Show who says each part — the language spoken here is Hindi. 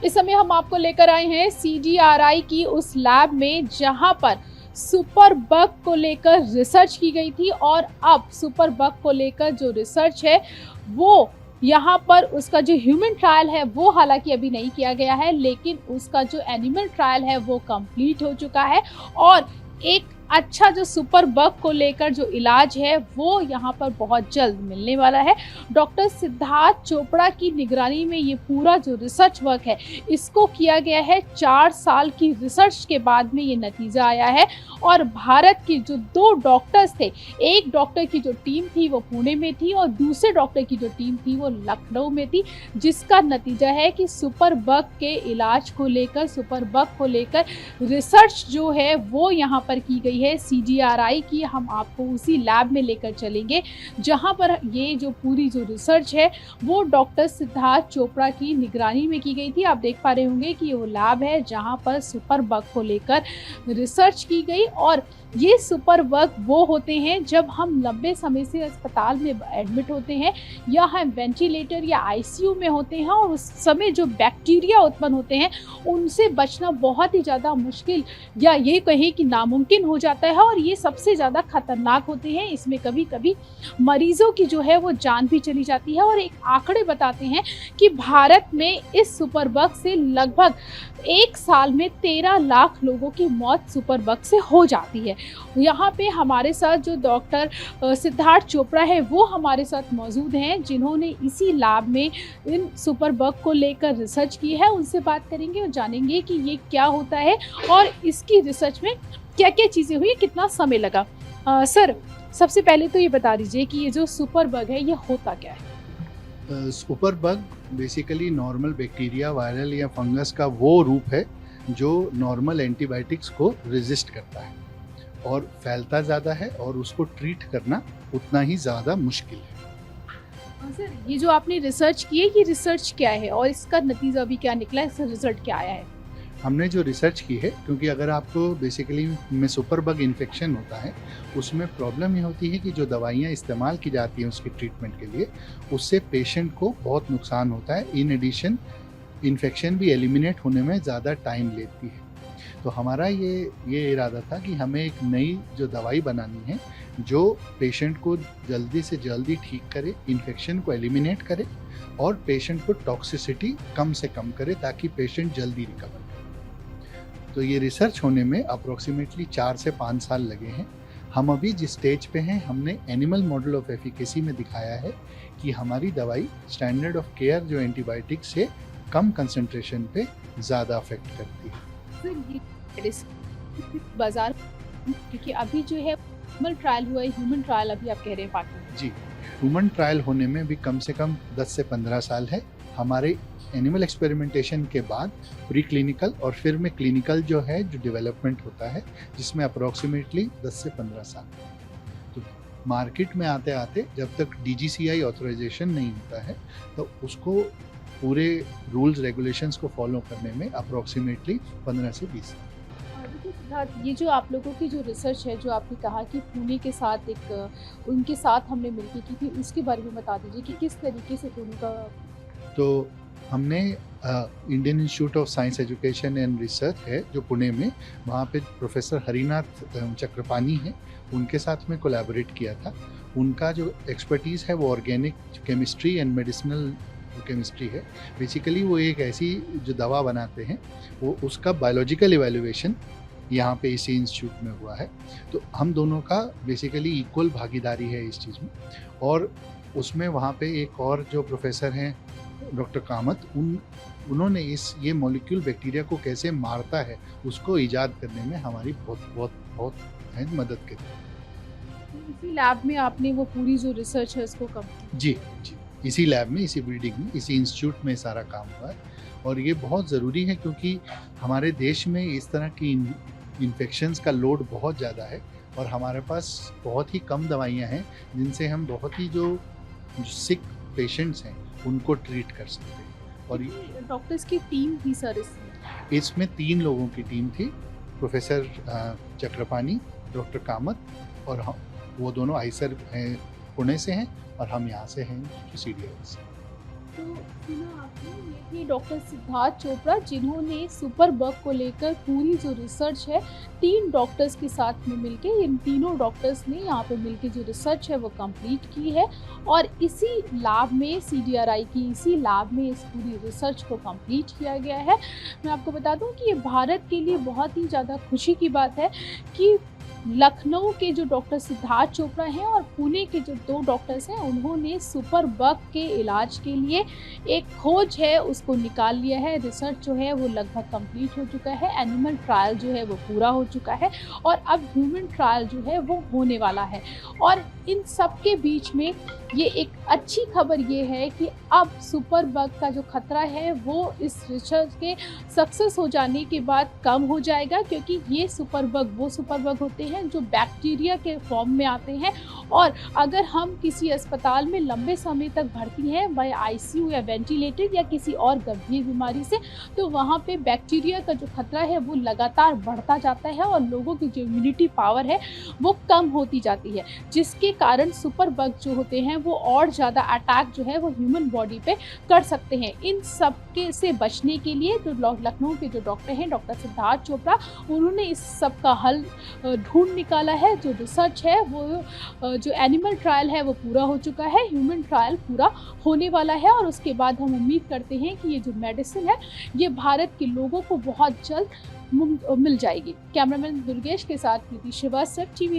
Speaker 1: इस समय हम आपको लेकर आए हैं CGRI की उस लैब में जहां पर सुपर बग को लेकर रिसर्च की गई थी और अब सुपर बग को लेकर जो रिसर्च है वो यहाँ पर उसका जो ह्यूमन ट्रायल है वो हालांकि अभी नहीं किया गया है, लेकिन उसका जो एनिमल ट्रायल है वो कंप्लीट हो चुका है और एक अच्छा जो सुपर बग को लेकर जो इलाज है वो यहाँ पर बहुत जल्द मिलने वाला है। डॉक्टर सिद्धार्थ चोपड़ा की निगरानी में ये पूरा जो रिसर्च वर्क है इसको किया गया है। 4 साल की रिसर्च के बाद में ये नतीजा आया है और भारत के जो 2 डॉक्टर्स थे, एक डॉक्टर की जो टीम थी वो पुणे में थी और दूसरे डॉक्टर की जो टीम थी वो लखनऊ में थी, जिसका नतीजा है कि सुपर बग के इलाज को लेकर, सुपर बग को लेकर रिसर्च जो है वो यहाँ पर की गई है CGRI की। हम आपको उसी लैब में लेकर चलेंगे जहां पर ये जो पूरी जो रिसर्च है वो डॉक्टर सिद्धार्थ चोपड़ा की निगरानी में की गई थी। आप देख पा रहे होंगे कि वो लैब है जहां पर सुपर बग को लेकर रिसर्च की गई और ये सुपर बग वो होते हैं जब हम लंबे समय से अस्पताल में एडमिट होते हैं या हम वेंटिलेटर या ICU में होते हैं और उस समय जो बैक्टीरिया उत्पन्न होते हैं उनसे बचना बहुत ही ज़्यादा मुश्किल या ये कहें कि नामुमकिन हो जाता है और ये सबसे ज़्यादा खतरनाक होते हैं। इसमें कभी कभी मरीजों की जो है वो जान भी चली जाती है और एक आंकड़े बताते हैं कि भारत में इस सुपर बग से लगभग 1 साल में 13 लाख लोगों की मौत सुपर बग से हो जाती है। यहाँ पे हमारे साथ जो डॉक्टर सिद्धार्थ चोपड़ा है वो हमारे साथ मौजूद हैं, जिन्होंने इसी लैब में इन सुपर बग को लेकर रिसर्च की है। उनसे बात करेंगे और जानेंगे कि ये क्या होता है और इसकी रिसर्च में क्या क्या चीज़ें हुई, कितना समय लगा। सर, सबसे पहले तो ये बता दीजिए कि ये जो सुपर बग है ये होता क्या है?
Speaker 2: Super bug basically normal bacteria, viral या फंगस का वो रूप है जो नॉर्मल एंटीबायोटिक्स को रेजिस्ट करता है और फैलता ज़्यादा है और उसको ट्रीट करना उतना ही ज़्यादा मुश्किल है।
Speaker 1: सर, ये जो आपने रिसर्च की है ये रिसर्च क्या है और इसका नतीजा अभी क्या निकला है, इसका रिजल्ट क्या आया है?
Speaker 2: हमने जो रिसर्च की है, क्योंकि अगर आपको बेसिकली में सुपर बग इन्फेक्शन होता है उसमें प्रॉब्लम ये होती है कि जो दवाइयाँ इस्तेमाल की जाती हैं उसके ट्रीटमेंट के लिए उससे पेशेंट को बहुत नुकसान होता है। इन एडिशन इन्फेक्शन भी एलिमिनेट होने में ज़्यादा टाइम लेती है। तो हमारा ये इरादा था कि हमें एक नई जो दवाई बनानी है जो पेशेंट को जल्दी से जल्दी ठीक करे, इन्फेक्शन को एलिमिनेट करे और पेशेंट को टॉक्सिसिटी कम से कम करे ताकि पेशेंट जल्दी रिकवर करे। तो ये रिसर्च होने में अप्रोक्सीमेटली 4 से 5 साल लगे हैं। हम अभी जिस स्टेज पे हैं, हमने एनिमल मॉडल ऑफ एफिकेसी में दिखाया है कि हमारी दवाई स्टैंडर्ड ऑफ केयर जो एंटीबायोटिक से कम कंसंट्रेशन पे ज़्यादा अफेक्ट करती है।
Speaker 1: सर, ये बाजार, क्योंकि अभी जो है एनिमल ट्रायल हुआ है, ह्यूमन ट्रायल अभी आप कह रहे हैं बाकी है।
Speaker 2: जी, ह्यूमन ट्रायल होने में भी कम से कम 10 से 15 साल है। हमारे एनिमल एक्सपेरिमेंटेशन के बाद प्री क्लिनिकल और फिर में क्लिनिकल जो है जो डेवलपमेंट होता है जिसमें अप्रोक्सीमेटली 10 से 15 साल। तो मार्केट में आते आते जब तक DGCI ऑथराइजेशन नहीं होता है तो उसको पूरे रूल्स रेगुलेशंस को फॉलो करने में अप्रोक्सीमेटली 15 से 20 साल।
Speaker 1: देखिए सिद्धार्थ, ये जो आप लोगों की जो रिसर्च है, जो आपने कहा कि पुणे के साथ एक उनके साथ हमने मिलकर की थी, उसके बारे में बता दीजिए कि किस तरीके से पुणे का।
Speaker 2: तो हमने Indian institute of science education and research है जो पुणे में, वहाँ पे प्रोफेसर हरिनाथ चक्रपाणी है, उनके साथ में कोलैबोरेट किया था। उनका जो एक्सपर्टीज़ है वो organic chemistry and medicinal chemistry है। बेसिकली वो एक ऐसी जो दवा बनाते हैं वो उसका बायोलॉजिकल इवैल्यूएशन यहाँ पे इसी इंस्टीट्यूट में हुआ है। तो हम दोनों का बेसिकली इक्वल भागीदारी है इस चीज़ में। और उसमें वहाँ पे एक और जो प्रोफेसर हैं डॉक्टर कामत, उन्होंने ये मॉलिक्यूल बैक्टीरिया को कैसे मारता है उसको ईजाद करने में हमारी बहुत मदद करी।
Speaker 1: इसी लैब में आपने वो पूरी जो रिसर्च है उसको
Speaker 2: जी, इसी लैब में, इसी बिल्डिंग में, इसी इंस्टीट्यूट में सारा काम हुआ है। और ये बहुत ज़रूरी है क्योंकि हमारे देश में इस तरह की इन्फेक्शंस का लोड बहुत ज़्यादा है और हमारे पास बहुत ही कम दवाइयाँ हैं जिनसे हम बहुत ही जो सिक पेशेंट्स हैं उनको ट्रीट कर सकते हैं। और
Speaker 1: डॉक्टर्स की टीम थी सर
Speaker 2: इसमें 3 लोगों की टीम थी, प्रोफेसर चक्रपाणी, डॉक्टर कामत और हम, वो दोनों आईसर हैं पुणे से हैं और हम यहाँ से हैं CDRI से।
Speaker 1: तो सुना आपने, ये थे डॉक्टर सिद्धार्थ चोपड़ा जिन्होंने सुपर बग को लेकर पूरी जो रिसर्च है 3 डॉक्टर्स के साथ में मिलके, इन तीनों डॉक्टर्स ने यहाँ पे मिलके जो रिसर्च है वो कंप्लीट की है और इसी लैब में CDRI की इसी लैब में इस पूरी रिसर्च को कंप्लीट किया गया है। मैं आपको बता दूं कि ये भारत के लिए बहुत ही ज़्यादा खुशी की बात है कि लखनऊ के जो डॉक्टर सिद्धार्थ चोपड़ा हैं और पुणे के जो 2 डॉक्टर्स हैं उन्होंने सुपर बग के इलाज के लिए एक खोज है उसको निकाल लिया है। रिसर्च जो है वो लगभग कंप्लीट हो चुका है, एनिमल ट्रायल जो है वो पूरा हो चुका है और अब ह्यूमन ट्रायल जो है वो होने वाला है। और इन सब के बीच में ये एक अच्छी खबर ये है कि अब सुपर बग का जो खतरा है वो इस रिसर्च के सक्सेस हो जाने के बाद कम हो जाएगा, क्योंकि ये सुपर बग वो सुपर बग होते हैं जो बैक्टीरिया के फॉर्म में आते हैं और अगर हम किसी अस्पताल में लंबे समय तक भर्ती हैं बाय ICU या वेंटिलेटेड या किसी और गंभीर बीमारी से, तो वहाँ पे बैक्टीरिया का जो खतरा है वो लगातार बढ़ता जाता है और लोगों की जो इम्यूनिटी पावर है वो कम होती जाती है, जिसके कारण सुपर बग जो होते हैं वो और ज़्यादा अटैक जो है वो ह्यूमन बॉडी पे कर सकते हैं। इन सब के से बचने के लिए जो लखनऊ के जो डॉक्टर हैं डॉक्टर सिद्धार्थ चोपड़ा, उन्होंने इस सब का हल ढूंढ निकाला है। जो रिसर्च है वो जो एनिमल ट्रायल है वो पूरा हो चुका है, ह्यूमन ट्रायल पूरा होने वाला है और उसके बाद हम उम्मीद करते हैं कि ये जो मेडिसिन है ये भारत के लोगों को बहुत जल्द मिल जाएगी। कैमरामैन दुर्गेश के साथ प्रीति श्रीवास्तव, TV।